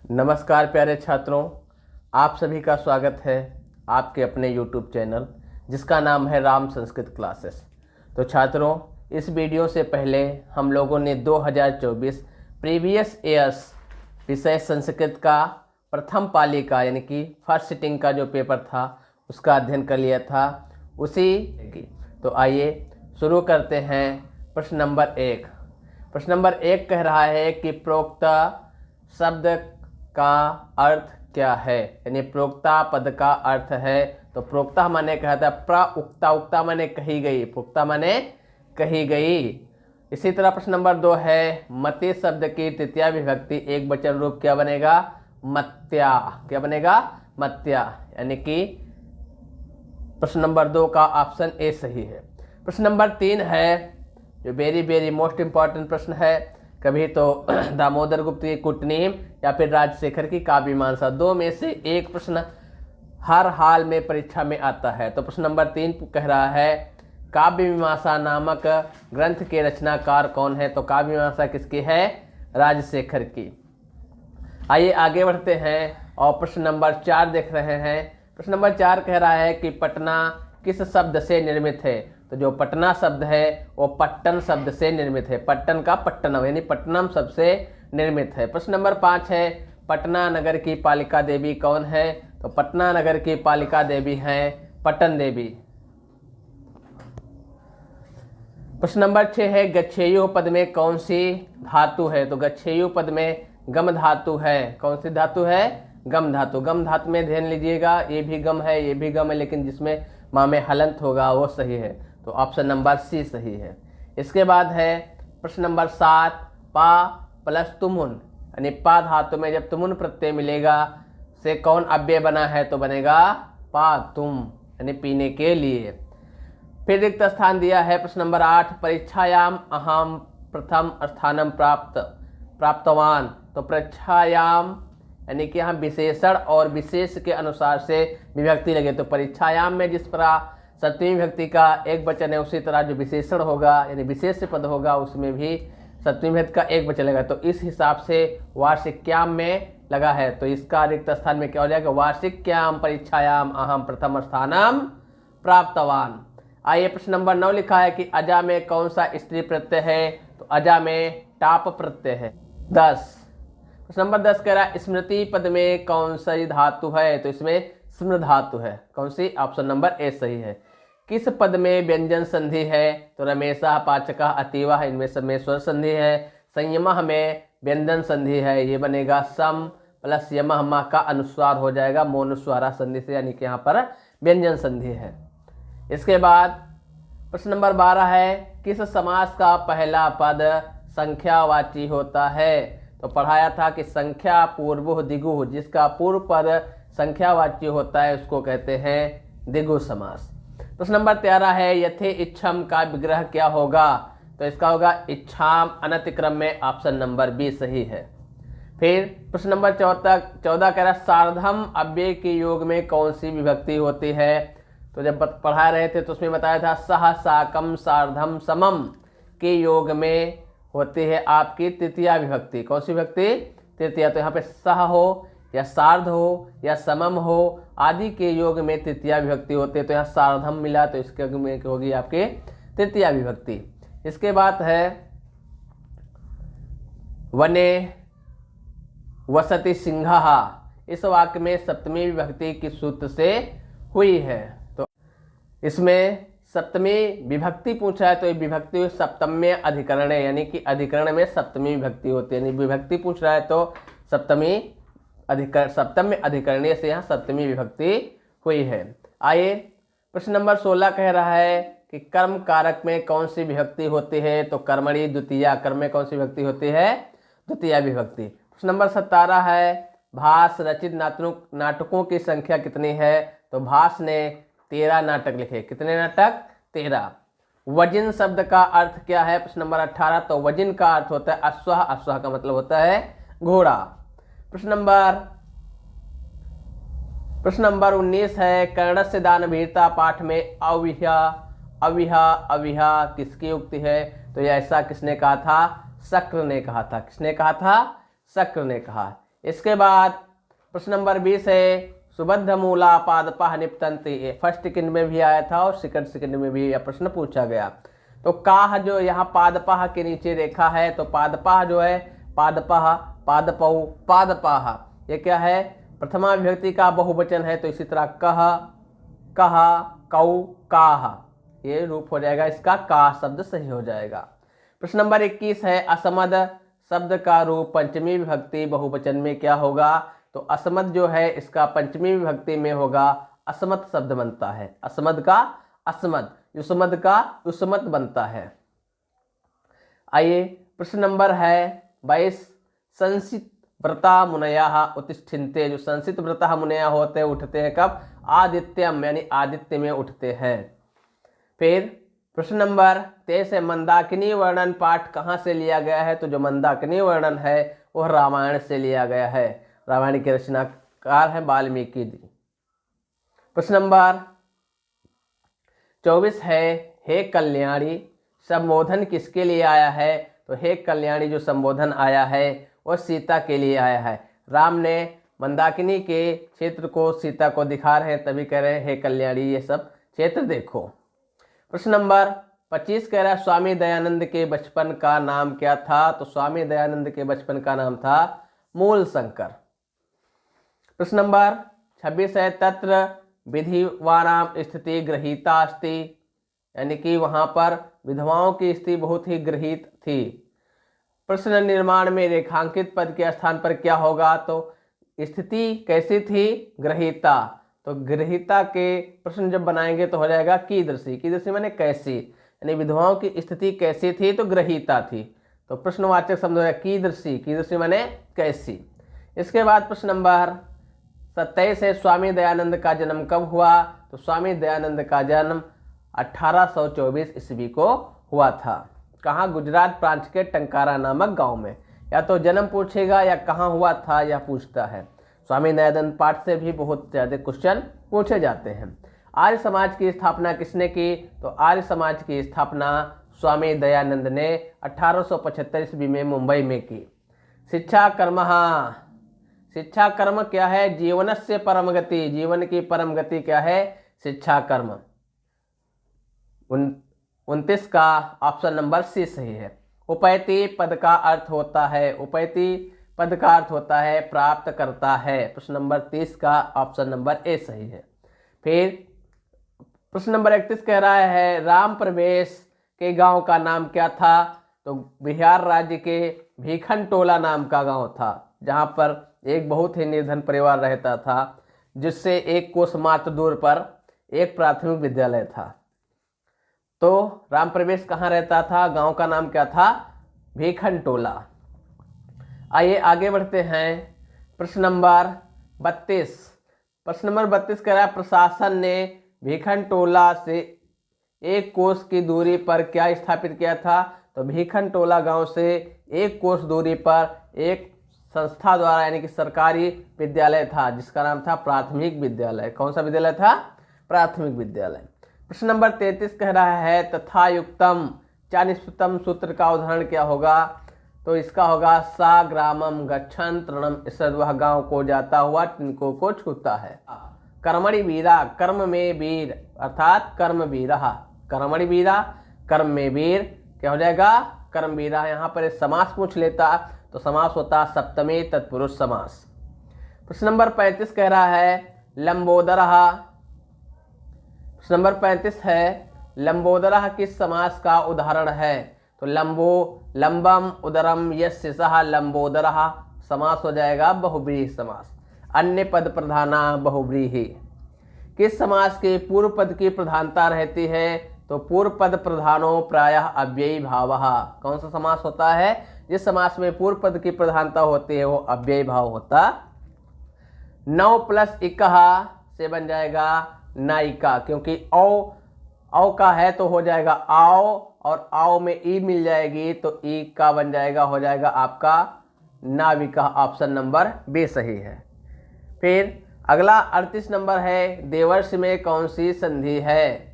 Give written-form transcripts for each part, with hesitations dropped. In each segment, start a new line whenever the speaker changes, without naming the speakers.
नमस्कार प्यारे छात्रों, आप सभी का स्वागत है आपके अपने YouTube चैनल जिसका नाम है राम संस्कृत क्लासेस। तो छात्रों, इस वीडियो से पहले हम लोगों ने 2024 प्रीवियस ईयर्स विषय संस्कृत का प्रथम पाली का यानी कि फर्स्ट सिटिंग का जो पेपर था उसका अध्ययन कर लिया था उसी की। तो आइए शुरू करते हैं। प्रश्न नंबर 1। प्रश्न नंबर 1 कह रहा है कि प्रोक्त शब्द का अर्थ क्या है, यानी प्रोक्ता पद का अर्थ है। तो प्रोक्ता माने कहता है प्रउक्ता, उक्ता माने कही गई, प्रोक्ता माने कही गई। इसी तरह प्रश्न नंबर 2 है मति शब्द की तृतीया विभक्ति एक वचन रूप क्या बनेगा? मत्या। क्या बनेगा? मत्या। यानी कि प्रश्न नंबर 2 का ऑप्शन ए सही है। प्रश्न नंबर 3 है जो वेरी मोस्ट इंपॉर्टेंट प्रश्न है। कभी तो दामोदर गुप्त की कुटनीम या फिर राजशेखर की काव्य मीमांसा, दो में से एक प्रश्न हर हाल में परीक्षा में आता है। तो प्रश्न नंबर 3 कह रहा है काव्य मीमांसा नामक ग्रंथ के रचनाकार कौन है? तो काव्य मीमांसा किसकी है? राजशेखर की। आइए आगे बढ़ते हैं और प्रश्न नंबर 4 देख रहे हैं। प्रश्न नंबर 4 कह रहा है कि पटना किस शब्द से निर्मित है? तो जो पटना शब्द है वो पट्टन शब्द से निर्मित है। पट्टन का पट्टनम यानी पट्टनम शब्द से निर्मित है। प्रश्न नंबर 5 है पटना नगर की पालिका देवी कौन है? तो पटना नगर की पालिका देवी है पट्टन देवी। प्रश्न नंबर 6 है गच्छेयु पद में कौन सी धातु है? तो गच्छेयु पद में गम धातु है। कौन सी धातु है? गम धातु। गम धातु में ध्यान लीजिएगा, ये भी गम है, ये भी गम है, लेकिन जिसमें माँ में हलंत होगा वो सही है। तो ऑप्शन नंबर सी सही है। इसके बाद है प्रश्न नंबर 7 पा प्लस तुमुन, यानी पा धातु में जब तुमुन प्रत्यय मिलेगा से कौन अव्यय बना है? तो बनेगा पा तुम, यानी पीने के लिए। फिर रिक्त स्थान दिया है प्रश्न नंबर 8 परीक्षायाम अहम प्रथम स्थानम प्राप्तवान। तो परीक्षायाम यानी कि यहाँ विशेषण और विशेष के अनुसार से विभक्ति लगे। तो परीक्षायाम में जिस तरह सप्तमी विभक्ति का एक वचन है उसी तरह जो विशेषण होगा यानी विशेष पद होगा उसमें भी सप्तमी विभक्ति का एक वचन लगेगा। तो इस हिसाब से वार्षिक्याम में लगा है, तो इसका रिक्त स्थान में क्या हो जाएगा? वार्षिक्याम परीक्षायाम अहम प्रथम स्थानम प्राप्तवान। आइए प्रश्न नंबर 9 लिखा है कि अजा में कौन सा स्त्री प्रत्यय है? तो अजा में टाप प्रत्यय है। 10 प्रश्न नंबर 10 कह रहा है स्मृति पद में कौन सी धातु है? तो इसमें स्मृ धातु है। कौन सी? ऑप्शन नंबर ए सही है। किस पद में व्यंजन संधि है? तो रमेशा पाचका अतीवा है, इनमें सब में स्वर संधि है। संयमः में व्यंजन संधि है, ये बनेगा सम प्लस यमः मा का अनुस्वार हो जाएगा मोनुस्वारा संधि से, यानी कि यहाँ पर व्यंजन संधि है। इसके बाद प्रश्न नंबर 12 है किस समास का पहला पद संख्यावाची होता है? तो पढ़ाया था कि संख्या पूर्वुः दिगुः, जिसका पूर्व पद संख्यावाची होता है उसको कहते हैं दिगु समास। प्रश्न नंबर 13 है यथे इच्छम का विग्रह क्या होगा? तो इसका होगा इच्छाम अनतिक्रम में, ऑप्शन नंबर बी सही है। फिर प्रश्न नंबर 14 कह रहा सार्धम अव्यय के योग में कौन सी विभक्ति होती है? तो जब पढ़ा रहे थे तो उसमें बताया था सह साकम सार्धम समम के योग में होती है आपकी तृतीया विभक्ति। कौन सी विभक्ति? तृतीया। तो यहाँ पे सह हो या सार्ध हो या समम हो आदि के योग में तृतीया विभक्ति होती है। तो यहाँ सार्धम मिला तो इसके में होगी आपके तृतीया विभक्ति। इसके बाद है वने वसति सिंहः, इस वाक्य में सप्तमी विभक्ति किस सूत्र से हुई है? तो इसमें सप्तमी विभक्ति पूछा है तो ये विभक्ति सप्तम्य अधिकरण है, यानी कि अधिकरण में सप्तमी विभक्ति होती है। यानी विभक्ति पूछ रहा है तो सप्तम्य अधिकरणीय से यहाँ सप्तमी विभक्ति हुई है। आइए प्रश्न नंबर 16 कह रहा है कि कर्म कारक में कौन सी विभक्ति होती है? तो कर्मणि द्वितीया, कर्म में कौन सी विभक्ति होती है? द्वितीया विभक्ति। प्रश्न नंबर 17 है भास रचित नाटकों की संख्या कितनी है? तो भास ने 13 नाटक लिखे। कितने नाटक? 13। वजिन शब्द का अर्थ क्या है? प्रश्न नंबर 18 तो वजिन का अर्थ होता है अश्वः, अश्वः का मतलब होता है घोड़ा। प्रश्न नंबर 19 है कर्णस्य दानवीरता पाठ में अविहा अविहा अविहा किसकी उक्ति है? तो यह ऐसा किसने कहा था? शक्र ने कहा था। किसने कहा था? शक्र ने कहा। इसके बाद प्रश्न नंबर 20 है सुबद्ध मूला पादपः निपतन्ति। ये फर्स्ट सेकंड में भी आया था और सेकंड सेकंड में भी यह प्रश्न पूछा गया। तो काह जो यहाँ पादपः के नीचे रेखा है, तो पादपः जो है पादपः, पादपौ, पादपाः, ये क्या है, प्रथमा विभक्ति का बहुवचन है। तो इसी तरह कह, कह, कौ, काह, ये रूप हो जाएगा इसका, का शब्द सही हो जाएगा। प्रश्न नंबर 21 है असमद शब्द का रूप पंचमी विभक्ति बहुवचन में क्या होगा। तो असमद जो है इसका पंचमी विभक्ति में होगा असमत शब्द बनता है। असमद का असमद, युष्मद का युष्मत बनता है। आइए प्रश्न नंबर है 22 संसित व्रता मुनया उत्तिष्ठन्ते। जो संसित व्रता मुनया होते हैं उठते हैं कब, आदित्यम यानी आदित्य में उठते हैं। फिर प्रश्न नंबर 23 है मंदाकिनी वर्णन पाठ कहाँ से लिया गया है। तो जो मंदाकिनी वर्णन है वह रामायण से लिया गया है। रामायण के रचनाकार है वाल्मीकि जी। प्रश्न नंबर 24 है हे कल्याणी संबोधन किसके लिए आया है। तो हे कल्याणी जो संबोधन आया है वह सीता के लिए आया है। राम ने मंदाकिनी के क्षेत्र को सीता को दिखा रहे हैं, तभी कह रहे हैं हे कल्याणी ये सब क्षेत्र देखो। प्रश्न नंबर 25 कह रहा है स्वामी दयानंद के बचपन का नाम क्या था। तो स्वामी दयानंद के बचपन का नाम था मूल शंकर। प्रश्न नंबर 26 है तत्र विधिवानां स्थिति गृहीता अस्ति, यानी कि वहां पर विधवाओं की स्थिति बहुत ही गृहीत थी। प्रश्न निर्माण में रेखांकित पद के स्थान पर क्या होगा। तो स्थिति कैसी थी, गृहीता। तो गृहीता के प्रश्न जब बनाएंगे तो हो जाएगा कीदृशी। कीदृशी माने कैसी, यानी विधवाओं की स्थिति कैसी थी तो गृहीता थी। तो प्रश्नवाचक शब्द है कीदृशी, कीदृशी माने कैसी। इसके बाद प्रश्न नंबर 27 है स्वामी दयानंद का जन्म कब हुआ। तो स्वामी दयानंद का जन्म 1824 ईस्वी को हुआ था। कहाँ, गुजरात प्रांत के टंकारा नामक गांव में। या तो जन्म पूछेगा या कहाँ हुआ था यह पूछता है। स्वामी दयानंद पाठ से भी बहुत ज़्यादा क्वेश्चन पूछे जाते हैं। आर्य समाज की स्थापना किसने की। तो आर्य समाज की स्थापना स्वामी दयानंद ने 1875 ईस्वी में मुंबई में की। शिक्षा कर्म, शिक्षा कर्म क्या है, जीवनस्य परम गति, जीवन की परम गति क्या है, शिक्षा कर्म। 29 का ऑप्शन नंबर सी सही है। उपैति पद का अर्थ होता है, उपैति पद का अर्थ होता है प्राप्त करता है। प्रश्न नंबर 30 का ऑप्शन नंबर ए सही है। फिर प्रश्न नंबर 31 कह रहा है राम प्रवेश के गांव का नाम क्या था। तो बिहार राज्य के भीखनटोला नाम का गांव था, जहां पर एक बहुत ही निर्धन परिवार रहता था, जिससे एक कोस मात्र दूर पर एक प्राथमिक विद्यालय था। तो राम प्रवेश कहाँ रहता था, गांव का नाम क्या था, भीखनटोला। आइए आगे बढ़ते हैं। प्रश्न नंबर 32। प्रश्न नंबर 32 कह रहा है प्रशासन ने भीखनटोला से एक कोस की दूरी पर क्या स्थापित किया था। तो भीखनटोला गांव से एक कोस दूरी पर एक संस्था द्वारा यानी कि सरकारी विद्यालय था, जिसका नाम था प्राथमिक विद्यालय। कौन सा विद्यालय था, प्राथमिक विद्यालय। प्रश्न नंबर 33 कह रहा है तथा युक्तम चानिष्पतम सूत्र का उदाहरण क्या होगा। तो इसका होगा सा ग्रामम गच्छन् तृणम, इस वह गांव को जाता हुआ तिनको को छूता है। कर्मणि वीरा, कर्म में वीर अर्थात कर्म वीरः, कर्मणि वीरा कर्म में वीर क्या हो जाएगा, कर्म वीरा। यहाँ पर समास पूछ लेता तो समास होता सप्तमी तत्पुरुष समास। प्रश्न नंबर 35 कह रहा है लंबोदरः। प्रश्न नंबर 35 है लंबोदरः किस समास का उदाहरण है। तो लंबो लंबम उदरम यस्य सह लंबोदरः समास हो जाएगा बहुव्रीहि समास। अन्य पद प्रधाना बहुव्रीहि। किस समास के पूर्व पद की प्रधानता रहती है। तो पूर्व पद प्रधानो प्रायः अव्ययी भावः। कौन सा समास होता है, जिस समास में पूर्व पद की प्रधानता होती है वो अव्ययी भाव होता। 9 + इकः से बन जाएगा नायिका, क्योंकि औ का है तो हो जाएगा आओ, और आओ में ई मिल जाएगी तो ई का बन जाएगा, हो जाएगा आपका नाविका। ऑप्शन नंबर बी सही है। फिर अगला 38 नंबर है देवर्ष में कौन सी संधि है।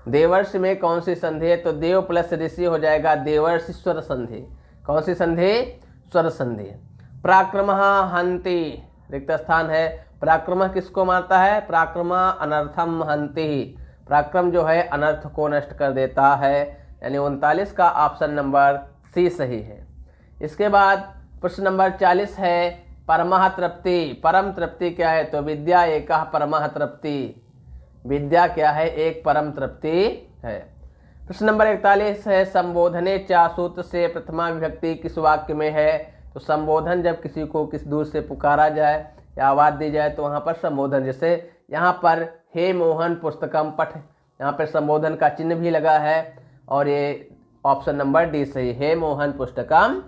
देवर्ष में कौन सी संधि है। तो देव प्लस ऋषि हो जाएगा देवर्ष स्वर संधि। कौन सी संधि, स्वर संधि। पराक्रमः हन्ति, रिक्त स्थान है। पराक्रमः किसको मारता है? पराक्रमः अनर्थम हन्ति, पराक्रम जो है अनर्थ को नष्ट कर देता है, यानी 39 का ऑप्शन नंबर सी सही है। इसके बाद प्रश्न नंबर 40 है परमः तृप्ति। परम तृप्ति क्या है? तो विद्या एकः परमः तृप्ति, विद्या क्या है? एक परम तृप्ति है। प्रश्न नंबर 41 है संबोधने चा सूत्र से प्रथमा विभक्ति किस वाक्य में है? तो संबोधन जब किसी को किस दूर से पुकारा जाए या आवाज दी जाए तो वहां पर संबोधन, जैसे यहाँ पर हे मोहन पुस्तकम पठ, यहाँ पर संबोधन का चिन्ह भी लगा है और ये ऑप्शन नंबर डी सही, हे मोहन पुस्तकम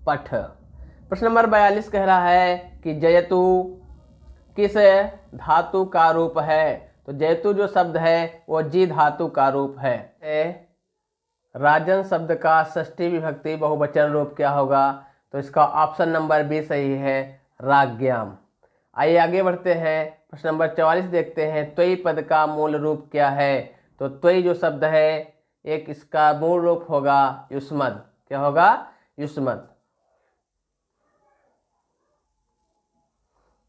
पठ। प्रश्न नंबर 42 कह रहा है कि जयतु किस धातु का रूप है? तो जयतु जो शब्द है वो जी धातु का रूप है। राजन शब्द का षष्ठी विभक्ति बहुवचन रूप क्या होगा? तो इसका ऑप्शन नंबर बी सही है, राज्ञाम। आइए आगे बढ़ते हैं, प्रश्न नंबर 44 देखते हैं। त्वयि पद का मूल रूप क्या है? तो त्वयि जो शब्द है एक इसका मूल रूप होगा युष्मद। क्या होगा? युष्मद।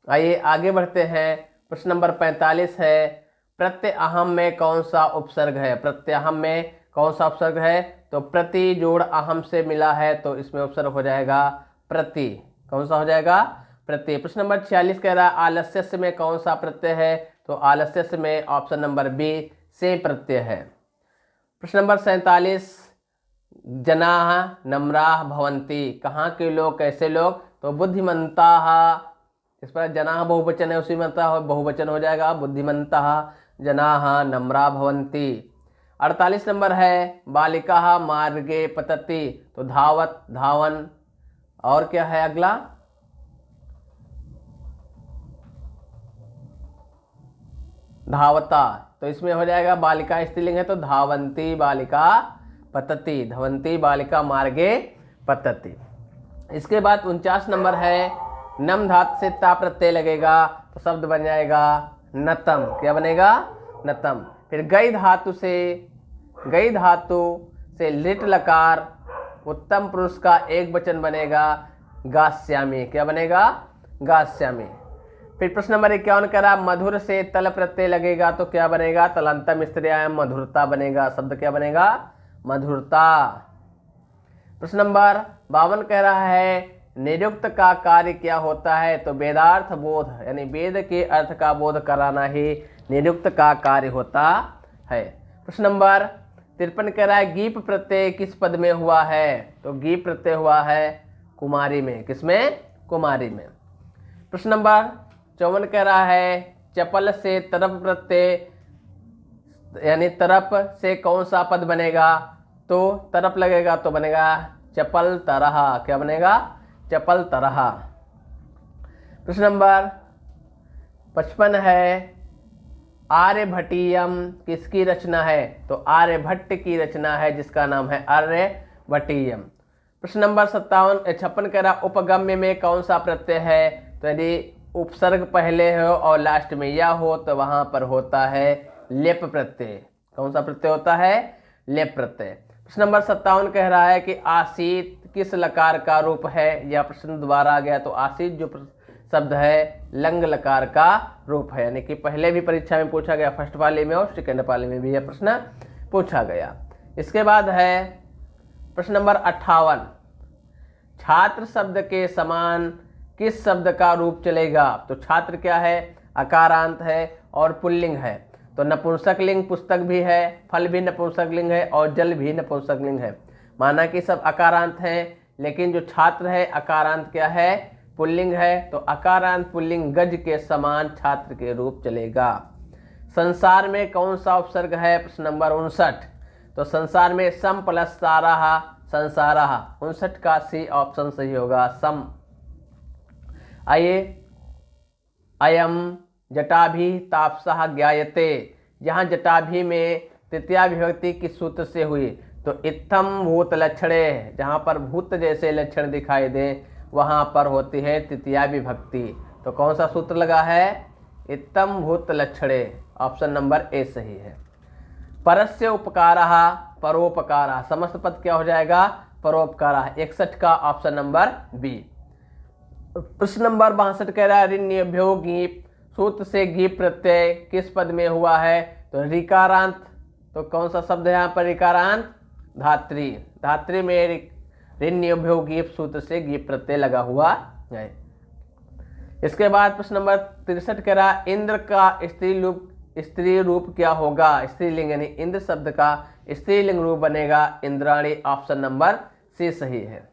आइए आगे बढ़ते हैं, प्रश्न नंबर 45 है प्रत्यय अहम में कौन सा उपसर्ग है? प्रत्यय अहम में कौन सा उपसर्ग है? तो प्रति जोड़ अहम से मिला है तो इसमें उपसर्ग हो जाएगा प्रति। कौन सा हो जाएगा? प्रत्यय। प्रश्न नंबर 46 कह रहा है आलस्यस्य में कौन सा प्रत्यय है? तो आलस्यस्य में ऑप्शन नंबर बी से प्रत्यय है। प्रश्न नंबर 47 जनाः नम्राः भवन्ति, कहाँ के लोग कैसे लोग? तो बुद्धिमन्ताः, इस पर जनाः बहुवचन है उसी में बहुवचन हो जाएगा बुद्धिमन्ताः जनाः नम्रा भवन्ति। 48 नंबर है बालिकाः मार्गे पतति, तो धावत धावन, और क्या है अगला? धावता, तो इसमें हो जाएगा बालिका स्त्रीलिंग है तो धावंती बालिका पतति, धवंती बालिका मार्गे पतति। इसके बाद 49 नंबर है नम धातु से ता प्रत्यय लगेगा तो शब्द बन जाएगा नतम। क्या बनेगा? नतम। फिर गई धातु से लिट लकार उत्तम पुरुष का एक वचन बनेगा गास्यामी। क्या बनेगा? गास्यामी। फिर प्रश्न नंबर 51 कह रहा मधुर से तल प्रत्यय लगेगा तो क्या बनेगा? तलंतम स्त्रियाम मधुरता बनेगा। शब्द क्या बनेगा? मधुरता। प्रश्न नंबर 52 कह रहा है निरुक्त का कार्य क्या होता है? तो वेदार्थ बोध, यानी वेद के अर्थ का बोध कराना ही निरुक्त का कार्य होता है। प्रश्न नंबर 53 कह रहा है गीप प्रत्यय किस पद में हुआ है? तो गीप प्रत्यय हुआ है कुमारी में। किसमें? कुमारी में। प्रश्न नंबर 54 कह रहा है चपल से तरफ प्रत्यय, यानी तरफ से कौन सा पद बनेगा? तो तरफ लगेगा तो बनेगा चपल तरह। क्या बनेगा? चपल तरह। प्रश्न नंबर 55 है आर्यभट्टीयम किसकी रचना है? तो आर्यभट्ट की रचना है जिसका नाम है आर्यभट्टीयम। प्रश्न नंबर 56 कह रहा उपगम्य में कौन सा प्रत्यय है? तो यदि उपसर्ग पहले हो और लास्ट में या हो तो वहां पर होता है लेप प्रत्यय। कौन सा प्रत्यय होता है? लेप प्रत्यय। प्रश्न नंबर 57 कह रहा है कि आसीत किस लकार का रूप है? यह प्रश्न दोबारा आ गया तो आसीत जो शब्द है लंग लकार का रूप है, यानी कि पहले भी परीक्षा में पूछा गया, फर्स्ट वाले में और सेकेंड वाले में भी यह प्रश्न पूछा गया। इसके बाद है प्रश्न नंबर 58 छात्र शब्द के समान किस शब्द का रूप चलेगा? तो छात्र क्या है? अकारांत है और पुल्लिंग है, तो नपुंसक लिंग पुस्तक भी है, फल भी नपुंसक लिंग है और जल भी नपुंसक लिंग है। माना कि सब अकारांत हैं, लेकिन जो छात्र है अकारांत क्या है? पुल्लिंग है, तो अकारांत पुल्लिंग गज के समान छात्र के रूप चलेगा। संसार में कौन सा उपसर्ग है? प्रश्न नंबर 59, तो संसार में सम प्लस साराह संसाराह, 59 का सी ऑप्शन सही होगा, सम। आइए अयम जटाभि तापसः ज्ञायते, यहाँ जटाभि में तृतीया विभक्ति किस सूत्र से हुई? तो इत्थम भूत लक्षणे, जहाँ पर भूत जैसे लक्षण दिखाई दे वहाँ पर होती है तृतीया विभक्ति। तो कौन सा सूत्र लगा है? इत्थम भूत लक्षणे, ऑप्शन नंबर ए सही है। परस्य उपकारः परोपकारः, समस्त पद क्या हो जाएगा? परोपकारः, 61 का ऑप्शन नंबर बी। प्रश्न नंबर 62 कह रहा है ऋण्यभ्यो गीप, सूत्र से गीप प्रत्यय किस पद में हुआ है? तो ऋकारांत। तो कौन सा शब्द है यहाँ पर ऋकारांत? धात्री। धात्री में ऋण्यभ्यो गीप सूत्र से गीप प्रत्यय लगा हुआ है। इसके बाद प्रश्न नंबर 63 कह रहा है इंद्र का स्त्री रूप क्या होगा? स्त्रीलिंग यानी इंद्र शब्द का स्त्रीलिंग रूप बनेगा इंद्राणी। ऑप्शन नंबर सी सही है।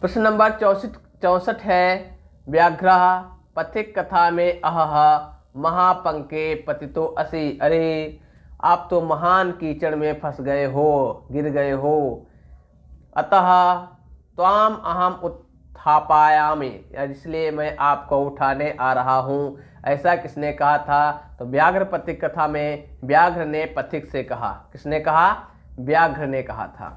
प्रश्न नंबर 64 है व्याघ्र पथिक कथा में अहह महापंके पतितो असि। अरे आप तो महान कीचड़ में फंस गए हो, गिर गए हो। अतः त्वाम अहम उत्थापयामि, इसलिए मैं आपको उठाने आ रहा हूँ। ऐसा किसने कहा था? तो व्याघ्र पथिक कथा में व्याघ्र ने पथिक से कहा। किसने कहा? व्याघ्र ने कहा था।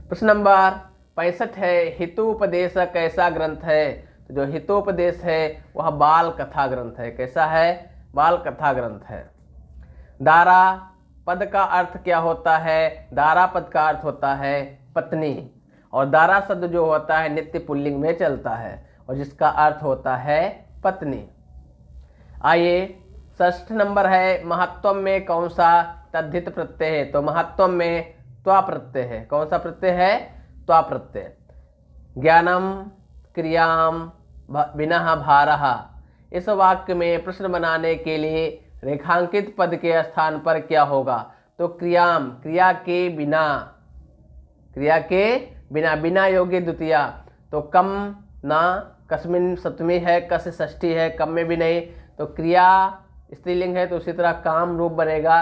प्रश्न नंबर 65 है हितोपदेश कैसा ग्रंथ है? तो जो हितोपदेश है वह बाल कथा ग्रंथ है। कैसा है? बाल कथा ग्रंथ है। दारा पद का अर्थ क्या होता है? दारा पद का अर्थ होता है पत्नी, और दारा शब्द जो होता है नित्य पुल्लिंग में चलता है और जिसका अर्थ होता है पत्नी। आइए 66 नंबर है महत्व में कौन सा तद्धित प्रत्यय है? तो महत्व में त्वा प्रत्यय है। कौन सा प्रत्यय है? त्वा प्रत्यय। ज्ञानम क्रियाम विनः भारः, इस वाक्य में प्रश्न बनाने के लिए रेखांकित पद के स्थान पर क्या होगा? तो क्रियाम, क्रिया के बिना, क्रिया के बिना, बिना योग्य द्वितीया। तो कम ना, कस्मिन सप्तमी है, कस षष्ठी है, कम में भी नहीं। तो क्रिया स्त्रीलिंग है तो उसी तरह काम रूप बनेगा।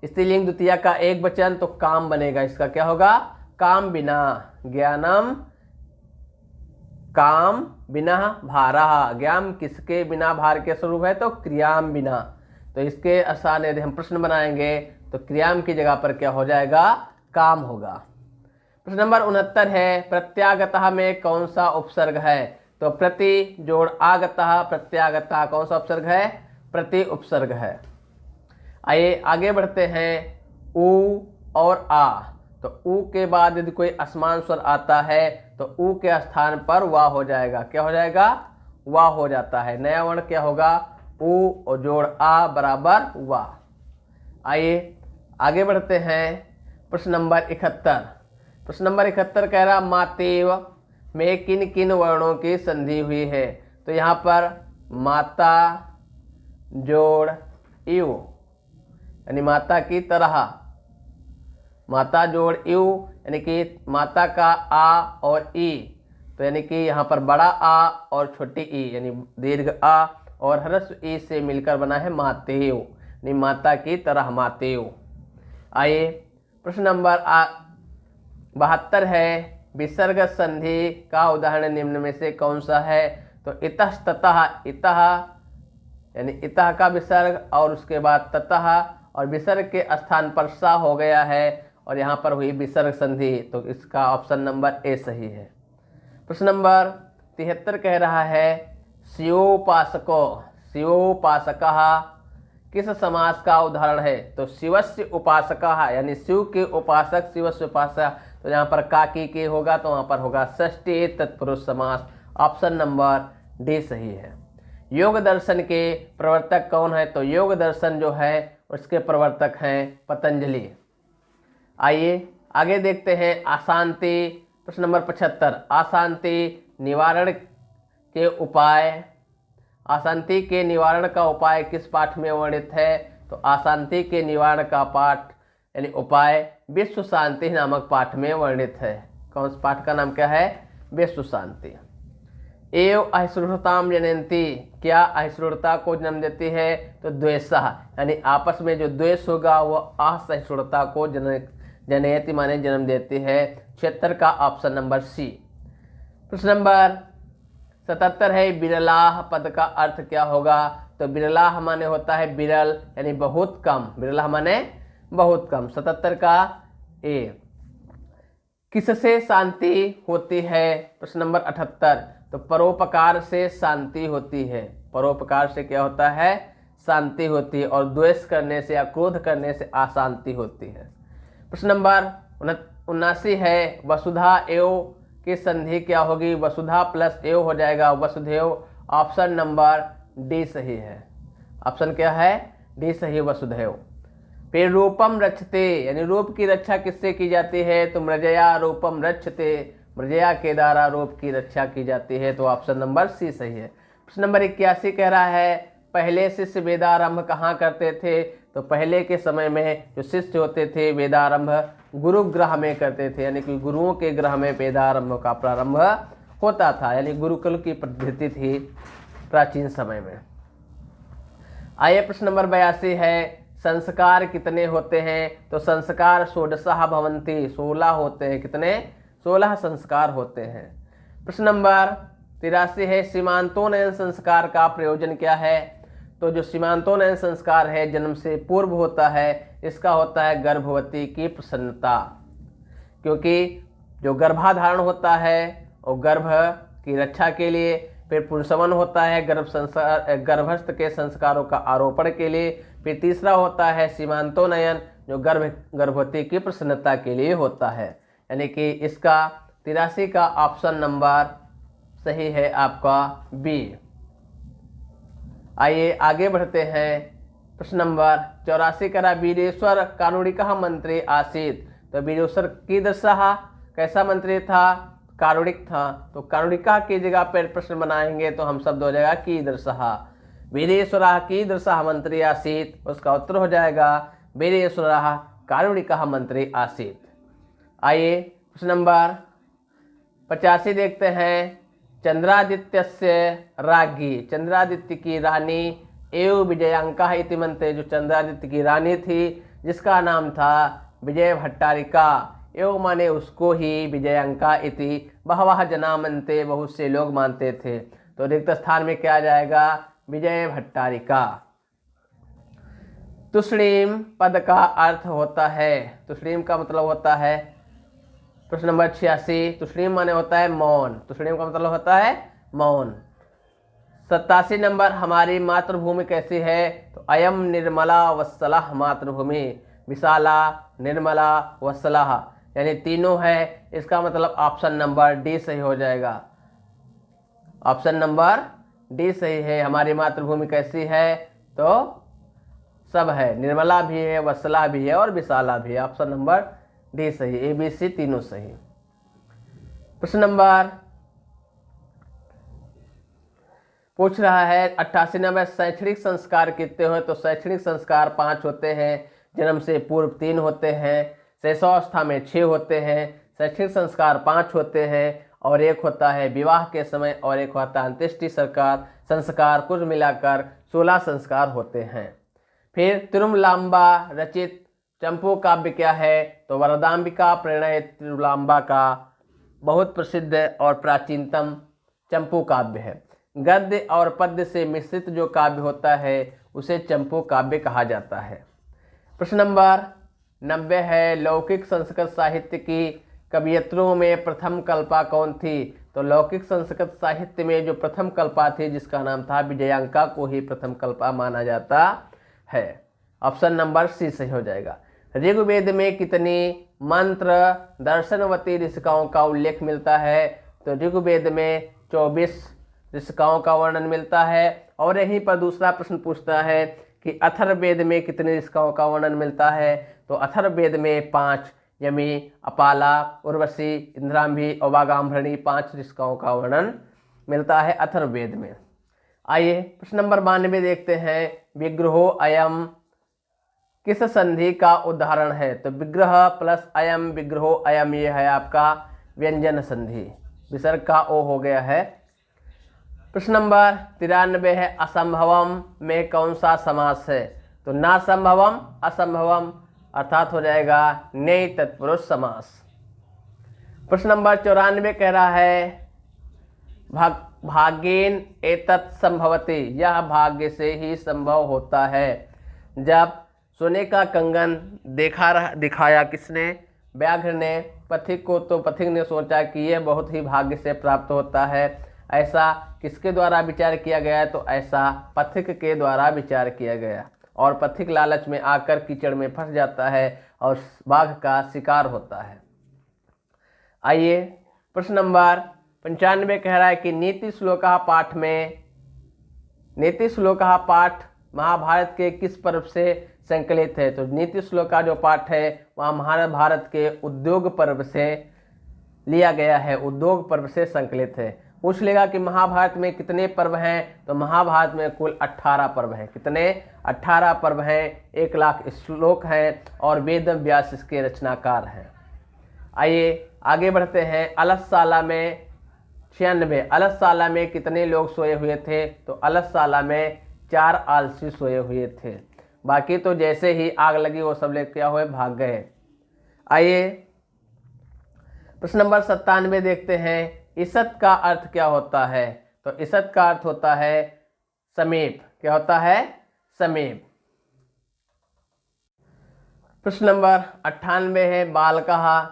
स्त्रीलिंग द्वितीया का एक वचन तो काम बनेगा। इसका क्या होगा? काम बिना। ज्ञानम काम बिना भारः, ज्ञान किसके बिना भार के स्वरूप है? तो क्रियाम बिना। तो इसके स्थान यदि हम प्रश्न बनाएंगे तो क्रियाम की जगह पर क्या हो जाएगा? काम होगा। प्रश्न नंबर 69 है प्रत्यागतः में कौन सा उपसर्ग है? तो प्रति जोड़ आगतः प्रत्यागतः कौन सा उपसर्ग है? प्रति उपसर्ग है। आइए आगे बढ़ते हैं। उ और आ, तो उ के बाद यदि कोई असमान स्वर आता है तो उ के स्थान पर वा हो जाएगा। क्या हो जाएगा? वा हो जाता है। नया वर्ण क्या होगा? उ और जोड़ आ बराबर वा। आइए आगे बढ़ते हैं। प्रश्न नंबर 71। प्रश्न नंबर 71 कह रहा मातेव में किन किन वर्णों की संधि हुई है? तो यहाँ पर माता जोड़ इव यानी माता की तरह, माता जोड़ इव यानी कि माता का आ और ई, तो यानी कि यहाँ पर बड़ा आ और छोटी ई यानी दीर्घ आ और ह्रस्व ई से मिलकर बना है मातेव यानी माता की तरह मातेव। आइए प्रश्न नंबर 72 है विसर्ग संधि का उदाहरण निम्न में से कौन सा है? तो इतस्ततः, इतः यानी इतः का विसर्ग और उसके बाद ततः और विसर्ग के स्थान पर सा हो गया है और यहाँ पर हुई विसर्ग संधि। तो इसका ऑप्शन नंबर ए सही है। प्रश्न नंबर 73 कह रहा है शिवोपासको, शिवोपासकः किस समास का उदाहरण है? तो शिवस्य उपासकः यानी शिव के उपासक, शिवस्य उपासक। तो यहाँ पर काकी के होगा तो वहाँ पर होगा षष्ठी तत्पुरुष समास। ऑप्शन नंबर डी सही है। योग दर्शन के प्रवर्तक कौन है? तो योग दर्शन जो है उसके प्रवर्तक हैं पतंजलि। आइए आगे देखते हैं अशांति। प्रश्न नंबर 75 अशांति निवारण के उपाय, अशांति के निवारण का उपाय किस पाठ में वर्णित है? तो अशांति के निवारण का पाठ यानी उपाय विश्व शांति नामक पाठ में वर्णित है। कौन सा पाठ का नाम क्या है? विश्व शांति। एव असहिष्णुताम जनयन्ति, क्या असहिष्णुता को जन्म देती है? तो द्वेषः यानी आपस में जो द्वेष होगा वह असहिष्णुता को जनयति माने जन्म देती है। 76 का ऑप्शन नंबर सी। प्रश्न नंबर 77 है बिरलाह पद का अर्थ क्या होगा? तो बिरलाह माने होता है बिरल यानी बहुत कम, बिरलाह माने बहुत कम। 77 का ए। किससे शांति होती है? प्रश्न नंबर 78 तो परोपकार से शांति होती है। परोपकार से क्या होता है? शांति होती है और द्वेष करने से या क्रोध करने से अशांति होती है। प्रश्न नंबर 79 है वसुधा एव की संधि क्या होगी, वसुधा प्लस एव हो जाएगा, वसुधैव। ऑप्शन नंबर डी सही है। ऑप्शन क्या है, डी सही, वसुधैव। फिर रूपम रक्षते, यानी रूप की रक्षा किससे की जाती है, तो मृजया रूपम रक्षते, मृजया के द्वारा रूप की रक्षा की जाती है, तो ऑप्शन नंबर सी सही है। प्रश्न नंबर 81 कह रहा है पहले शिष्य वेदारंभ कहाँ करते थे, तो पहले के समय में जो शिष्य होते थे वेदारंभ गुरुगृह में करते थे, यानी कि गुरुओं के ग्रह में वेदारंभ का प्रारंभ होता था, यानी गुरुकुल की पद्धति थी प्राचीन समय में। आइए प्रश्न नंबर 82 है संस्कार कितने होते हैं, तो संस्कार षोडशः भवन्ति, 16 होते हैं। कितने, 16 संस्कार होते हैं। प्रश्न नंबर 83 है सीमांतोन्नयन संस्कार का प्रयोजन क्या है, तो जो सीमांतोन्नयन संस्कार है जन्म से पूर्व होता है, इसका होता है गर्भवती की प्रसन्नता, क्योंकि जो गर्भाधारण होता है और गर्भ की रक्षा के लिए, फिर पुंसवन होता है गर्भस्थ के संस्कारों का आरोपण के लिए, फिर तीसरा होता है सीमांतोन्नयन जो गर्भवती की प्रसन्नता के लिए होता है, यानी कि इसका 83 का ऑप्शन नंबर सही है आपका बी। आइए आगे बढ़ते हैं। प्रश्न नंबर 84 करा वीरेश्वर कारुणिकः मंत्री आसीत, तो वीरेश्वर कीदृशः कैसा मंत्री था, कारुणिक था, तो कारुणिका की जगह पर प्रश्न बनाएंगे तो हम शब्द हो जाएगा कीदृशः। वीरेश्वरः कीदृशः मंत्री आसीत, उसका उत्तर हो जाएगा वीरेश्वरः कारुणिकः मंत्री आसीत। आइए प्रश्न नंबर 85 देखते हैं चंद्रादित्यस्य राज्ञी, चंद्रादित्य की रानी एव विजयांका इति मंत्रे, जो चंद्रादित्य की रानी थी जिसका नाम था विजय भट्टारिका, एव माने उसको ही विजयांका इति बहवः जना मनते, बहुत से लोग मानते थे, तो रिक्त स्थान में क्या जाएगा, विजय भट्टारिका। तुष्णीम पद का अर्थ होता है, तुष्णीम का मतलब होता है, प्रश्न नंबर 86 तुष्णीम माने होता है मौन, तुष्णीम का मतलब होता है मौन। 87 नंबर हमारी मातृभूमि कैसी है, तो अयम निर्मला वत्सला मातृभूमि, विशाला निर्मला वत्सला, यानी तीनों है, इसका मतलब ऑप्शन नंबर डी सही हो जाएगा। ऑप्शन नंबर डी सही है। हमारी मातृभूमि कैसी है, तो सब है, निर्मला भी है, वत्सला भी है और विशाला भी है, ऑप्शन नंबर डी सही, ए बी सी तीनों सही। प्रश्न नंबर पूछ रहा है 88 नंबर शैक्षणिक संस्कार कितने हो, तो शैक्षणिक संस्कार 5 होते हैं, जन्म से पूर्व 3 होते हैं, शैशवावस्था में 6 होते हैं, शैक्षणिक संस्कार 5 होते हैं, और एक होता है विवाह के समय, और एक होता है अंत्येष्टि संस्कार, कुल मिलाकर 16 संस्कार होते हैं। फिर तिरुमलांबा रचित चंपू काव्य क्या है, तो वरदाम्बिका प्रणय तिरुमलांबा का बहुत प्रसिद्ध और प्राचीनतम चंपू काव्य है। गद्य और पद्य से मिश्रित जो काव्य होता है उसे चंपू काव्य कहा जाता है। प्रश्न नंबर 90 है लौकिक संस्कृत साहित्य की कवियत्रियों में प्रथम कल्पा कौन थी, तो लौकिक संस्कृत साहित्य में जो प्रथम कल्पा थी जिसका नाम था विजयांका को ही प्रथम कल्पा माना जाता है। ऑप्शन नंबर सी सही हो जाएगा। ऋग्वेद में कितनी मंत्र दर्शनवती ऋषिकाओं का उल्लेख मिलता है, तो ऋग्वेद में 24 ऋषिकाओं का वर्णन मिलता है। और यहीं पर दूसरा प्रश्न पूछता है कि अथर्ववेद में कितने ऋषिकाओं का वर्णन मिलता है, तो अथर्ववेद में 5 यमी, अपाला, उर्वशी, इंद्राम्भी और वागाम्भरणी 5 ऋषिकाओं का वर्णन मिलता है अथर्ववेद में। आइए प्रश्न नंबर 92 देखते हैं विग्रहो अयम किस संधि का उदाहरण है, तो विग्रह प्लस अयम, विग्रहो अयम, ये है आपका व्यंजन संधि, विसर्ग का ओ हो गया है। प्रश्न नंबर 93 है असंभवम में कौन सा समास है, तो ना संभवम असंभवम अर्थात हो जाएगा नेय तत्पुरुष समास। प्रश्न नंबर 94 कह रहा है भाग्येन एतत् संभवति, यह भाग्य से ही संभव होता है। जब सोने का कंगन दिखाया किसने, व्याघ्र ने पथिक को, तो पथिक ने सोचा कि यह बहुत ही भाग्य से प्राप्त होता है। ऐसा किसके द्वारा विचार किया गया, तो ऐसा पथिक के द्वारा विचार किया गया, और पथिक लालच में आकर कीचड़ में फंस जाता है और बाघ का शिकार होता है। आइए प्रश्न नंबर 95 कह रहा है कि नीति श्लोकः पाठ महाभारत के किस पर्व से संकलित है। तो नीति श्लोक का जो पाठ है वह महाभारत के उद्योग पर्व से लिया गया है, उद्योग पर्व से संकलित है। पूछ लेगा कि महाभारत में कितने पर्व हैं, तो महाभारत में कुल 18 पर्व हैं। कितने? 18 पर्व हैं, 1 लाख श्लोक हैं और वेद व्यास इसके रचनाकार हैं। आइए आगे बढ़ते हैं। अलसशाला में 96, अलसशाला में कितने लोग सोए हुए थे। तो अलसशाला में 4 आलसी सोए हुए थे, बाकी तो जैसे ही आग लगी वो सब लोग क्या हुए, भाग गए। आइए प्रश्न नंबर 97 देखते हैं। ईसत का अर्थ क्या होता है। तो ईसत का अर्थ होता है समीप। क्या होता है? समीप। प्रश्न नंबर 98 है। बालकः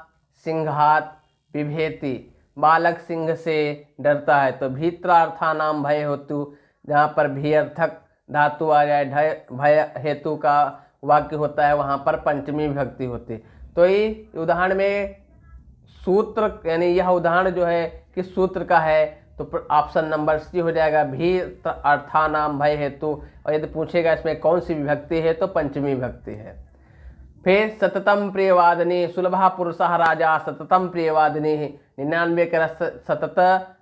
सिंहात बिभेति, बालक सिंह से डरता है। तो भीत्रार्थानाम भय हेतु, जहाँ पर भी अर्थक धातु आ जाए, भय हेतु का वाक्य होता है, वहाँ पर पंचमी विभक्ति होती। तो ये उदाहरण में सूत्र, यानी यह उदाहरण जो है किस सूत्र का है, तो ऑप्शन नंबर सी हो जाएगा, भी अर्थानाम भय हेतु। और यदि पूछेगा इसमें कौन सी विभक्ति है, तो पंचमी विभक्ति है। फिर सततम प्रियवादिनी, सुलभा पुरुषः राजा सततम प्रियवादिनी। 99 का सतत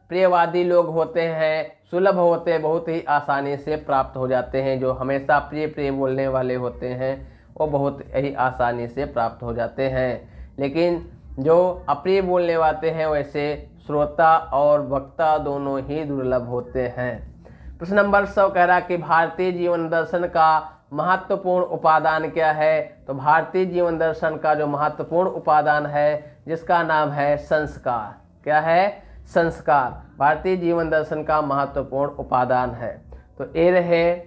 प्रियवादी लोग होते हैं, सुलभ होते हैं, बहुत ही आसानी से प्राप्त हो जाते हैं। जो हमेशा प्रिय प्रिय बोलने वाले होते हैं वो बहुत ही आसानी से प्राप्त हो जाते हैं। लेकिन जो अप्रिय बोलने वाले हैं वैसे श्रोता और वक्ता दोनों ही दुर्लभ होते हैं। प्रश्न नंबर 100 कह रहा है कि भारतीय जीवन दर्शन का महत्वपूर्ण उपादान क्या है। तो भारतीय जीवन दर्शन का जो महत्वपूर्ण उपादान है, जिसका नाम है संस्कार। क्या है? संस्कार भारतीय जीवन दर्शन का महत्वपूर्ण उपादान है। तो ये रहे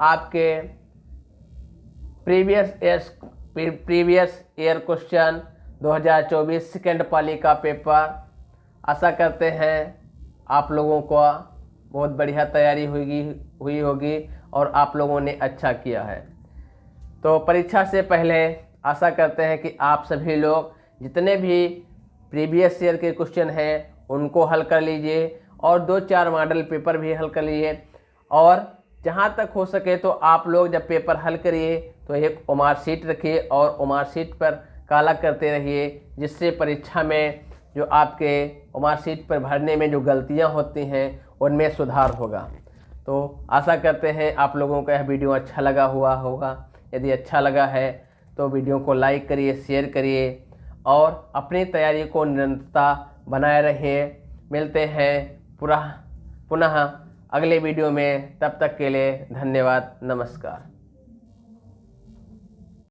आपके प्रीवियस ईयर क्वेश्चन 2024 सेकेंड पाली का पेपर। आशा करते हैं आप लोगों को बहुत बढ़िया तैयारी हुई होगी और आप लोगों ने अच्छा किया है। तो परीक्षा से पहले आशा करते हैं कि आप सभी लोग जितने भी प्रीवियस ईयर के क्वेश्चन हैं उनको हल कर लीजिए और 2-4 मॉडल पेपर भी हल कर लीजिए। और जहाँ तक हो सके तो आप लोग जब पेपर हल करिए तो एक ओमार शीट रखिए और ओमार शीट पर काला करते रहिए, जिससे परीक्षा में जो आपके ओमार शीट पर भरने में जो गलतियाँ होती हैं उनमें सुधार होगा। तो आशा करते हैं आप लोगों को यह वीडियो अच्छा लगा हुआ होगा। यदि अच्छा लगा है तो वीडियो को लाइक करिए, शेयर करिए और अपनी तैयारी को निरंतरता बनाए रहिए। मिलते हैं पुनः अगले वीडियो में। तब तक के लिए धन्यवाद। नमस्कार।